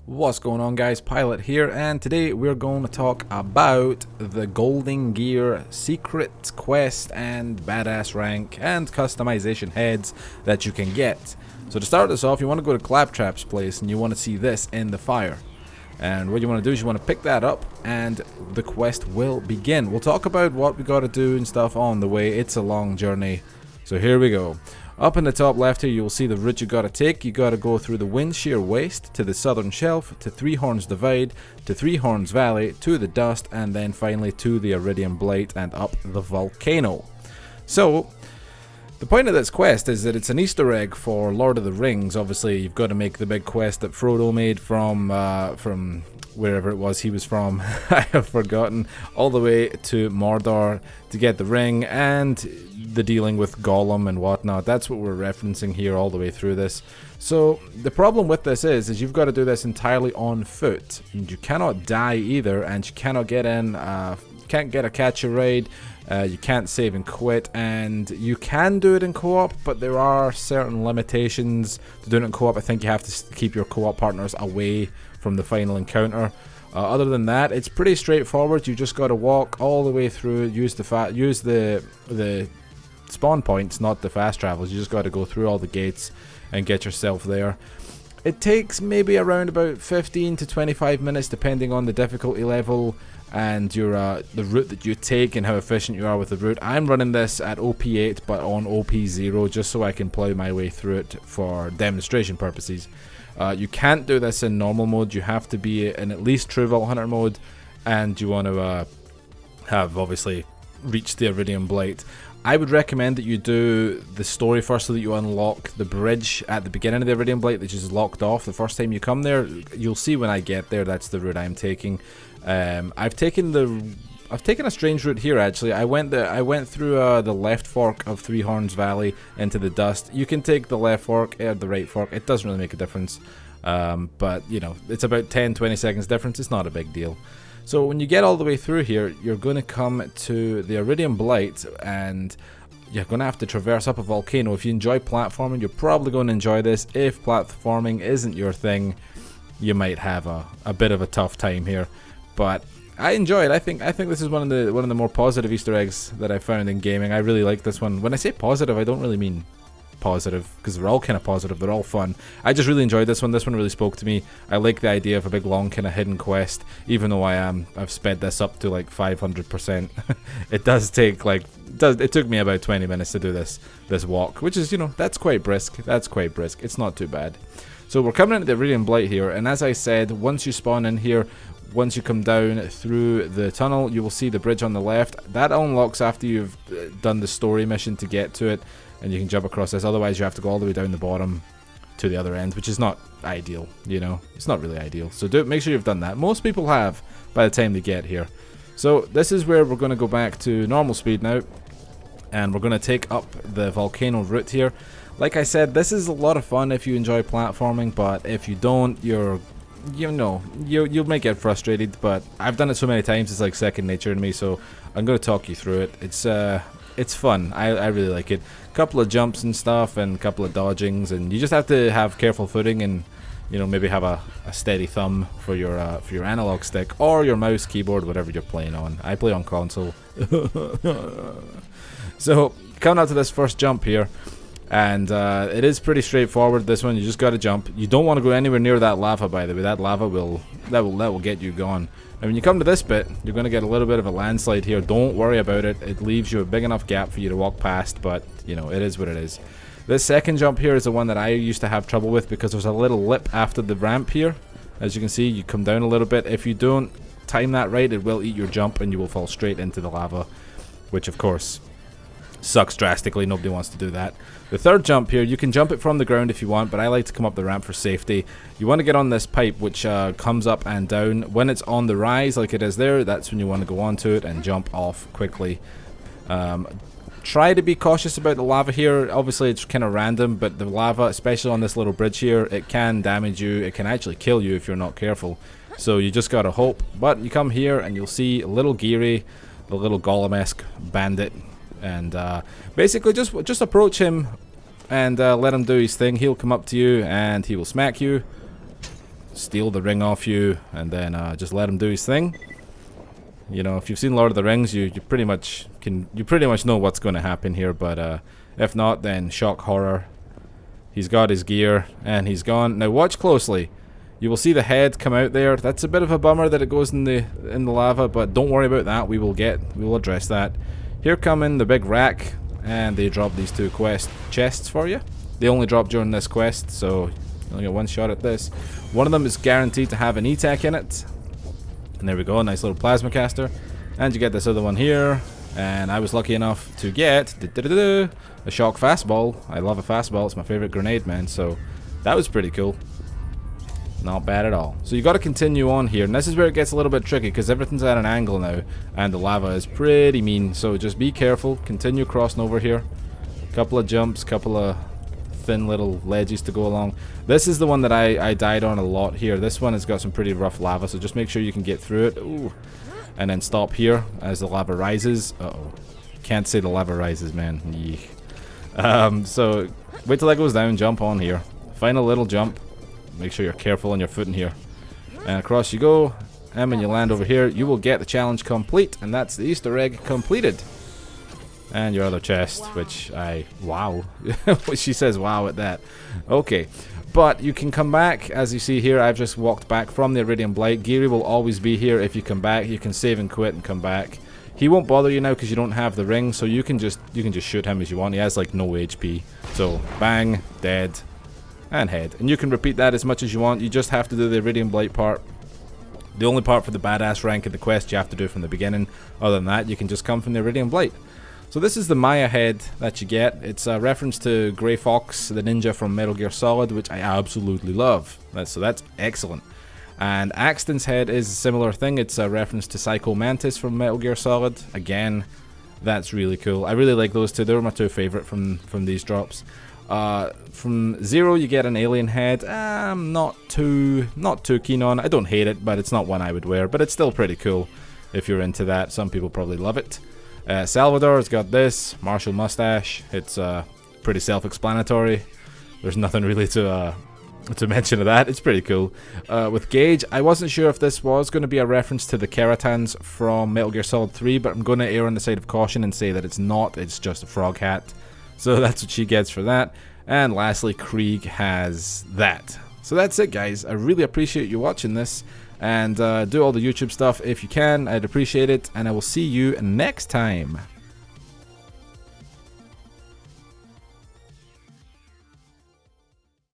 What's going on, guys? Pilot here, and today we're going to talk about the Golden Gear secret quest and badass rank and customization heads that you can get. So to start this off, you want to go to Claptrap's place and you want to see this in the fire. And what you want to do is you want to pick that up and the quest will begin. We'll talk about what we got to do and stuff on the way. It's a long journey. So here we go. Up in the top left here, you'll see the route you gotta take. You gotta go through the Windshear Waste to the Southern Shelf, to Three Horns Divide, to Three Horns Valley, to the Dust, and then finally to the Iridium Blight and up the Volcano. So, the point of this quest is that it's an Easter egg for Lord of the Rings. Obviously, you've got to make the big quest that Frodo made from wherever it was he was from, I have forgotten, all the way to Mordor to get the ring and the dealing with Golem and whatnot. That's what we're referencing here all the way through this. So the problem with this is you've got to do this entirely on foot, and you cannot die either, and you cannot get in, can't get a catch a raid. You can't save and quit, and you can do it in co-op, but there are certain limitations to doing it in co-op. I think you have to keep your co-op partners away from the final encounter. Other than that, it's pretty straightforward. You just got to walk all the way through, use the spawn points, not the fast travels. You just got to go through all the gates and get yourself there. It takes maybe around about 15 to 25 minutes depending on the difficulty level and your the route that you take and how efficient you are with the route. I'm running this at OP8 but on OP0 just so I can plow my way through it for demonstration purposes. You can't do this in normal mode. You have to be in at least True Vault Hunter mode, and you want to have obviously reached the Iridium Blight. I would recommend that you do the story first so that you unlock the bridge at the beginning of the Iridium Blight, which is locked off the first time you come there. You'll see when I get there that's the route I'm taking. I've taken a strange route here actually. I went through the left fork of Three Horns Valley into the Dust. You can take the left fork or the right fork. It doesn't really make a difference. But you know, it's about 10-20 seconds difference. It's not a big deal. So when you get all the way through here, you're going to come to the Iridium Blight and you're going to have to traverse up a volcano. If you enjoy platforming, you're probably going to enjoy this. If platforming isn't your thing, you might have a bit of a tough time here. But I enjoy it. I think this is one of the more positive Easter eggs that I found in gaming. I really like this one. When I say positive, I don't really mean positive because they're all kind of positive. They're all fun. I just really enjoyed this one. This one really spoke to me. I like the idea of a big long kind of hidden quest. Even though I've sped this up to like 500%. It does take it took me about 20 minutes to do this walk, which is, you know, that's quite brisk. It's not too bad. So we're coming into the Iridium Blight here, and as I said, once you spawn in here, once you come down through the tunnel, you will see the bridge on the left. That unlocks after you've done the story mission to get to it, and you can jump across this. Otherwise, you have to go all the way down the bottom to the other end, which is not ideal, you know. It's not really ideal. So make sure you've done that. Most people have by the time they get here. So this is where we're going to go back to normal speed now, and we're going to take up the Volcano route here. Like I said, this is a lot of fun if you enjoy platforming, but if you don't, you might get frustrated, but I've done it so many times it's like second nature to me, so I'm going to talk you through it. It's fun. I really like it. A couple of jumps and stuff and a couple of dodgings, and you just have to have careful footing and, you know, maybe have a steady thumb for your analog stick or your mouse, keyboard, whatever you're playing on. I play on console. So coming out to this first jump here, and it is pretty straightforward. This one, you just got to jump. You don't want to go anywhere near that lava, by the way. That lava will get you gone. And when you come to this bit, you're going to get a little bit of a landslide here. Don't worry about it. It leaves you a big enough gap for you to walk past, but you know, it is what it is. This second jump here is the one that I used to have trouble with because there's a little lip after the ramp here. As you can see, you come down a little bit. If you don't time that right, it will eat your jump and you will fall straight into the lava, which of course sucks drastically. Nobody wants to do that. The third jump here, you can jump it from the ground if you want, but I like to come up the ramp for safety. You want to get on this pipe which comes up and down. When it's on the rise like it is there, that's when you want to go onto it and jump off quickly. Try to be cautious about the lava here. Obviously it's kind of random, but the lava, especially on this little bridge here, it can damage you. It can actually kill you if you're not careful. So you just gotta hope. But you come here and you'll see a little Geary, the little golem-esque bandit. And basically just approach him and let him do his thing. He'll come up to you and he will smack you. steal the ring off you, and then just let him do his thing. You know, if you've seen Lord of the Rings, you pretty much know what's going to happen here. But if not, then shock horror. He's got his gear and he's gone. Now watch closely. You will see the head come out there. That's a bit of a bummer that it goes in the lava, but don't worry about that. We will address that. Here come in the big rack, and they drop these 2 quest chests for you. They only drop during this quest, so you only get 1 shot at this. One of them is guaranteed to have an E-Tech in it. And there we go, a nice little plasma caster. And you get this other one here. And I was lucky enough to get a shock fastball. I love a fastball. It's my favorite grenade, man. So that was pretty cool. Not bad at all. So you got to continue on here. And this is where it gets a little bit tricky because everything's at an angle now. And the lava is pretty mean. So just be careful. Continue crossing over here. Couple of jumps. Couple of thin little ledges to go along. This is the one that I died on a lot here. This one has got some pretty rough lava. So just make sure you can get through it. Ooh. And then stop here as the lava rises. Uh-oh. Can't say the lava rises, man. Yeesh. So wait till that goes down. Jump on here. Final little jump. Make sure you're careful on your footing here. And across you go. And when you land over here, you will get the challenge complete. And that's the Easter egg completed. And your other chest, which wow. She says wow at that. Okay. But you can come back, as you see here. I've just walked back from the Iridium Blight. Geary will always be here if you come back. You can save and quit and come back. He won't bother you now because you don't have the ring, so you can just shoot him as you want. He has like no HP. So bang, dead, and head. And you can repeat that as much as you want. You just have to do the Iridium Blight part. The only part for the badass rank of the quest you have to do from the beginning. Other than that, you can just come from the Iridium Blight. So this is the Maya head that you get. It's a reference to Grey Fox, the ninja from Metal Gear Solid, which I absolutely love. So that's excellent. And Axton's head is a similar thing. It's a reference to Psycho Mantis from Metal Gear Solid. Again, that's really cool. I really like those two. They were my 2 favorite from these drops. From Zero, you get an alien head. I'm not too keen on. I don't hate it, but it's not one I would wear. But it's still pretty cool if you're into that. Some people probably love it. Salvador has got this Marshall mustache. It's pretty self-explanatory. There's nothing really to mention of that. It's pretty cool. With Gage, I wasn't sure if this was going to be a reference to the Keratans from Metal Gear Solid 3, but I'm going to err on the side of caution and say that it's not. It's just a frog hat. So that's what she gets for that. And lastly, Krieg has that. So that's it, guys. I really appreciate you watching this. And do all the YouTube stuff if you can. I'd appreciate it. And I will see you next time.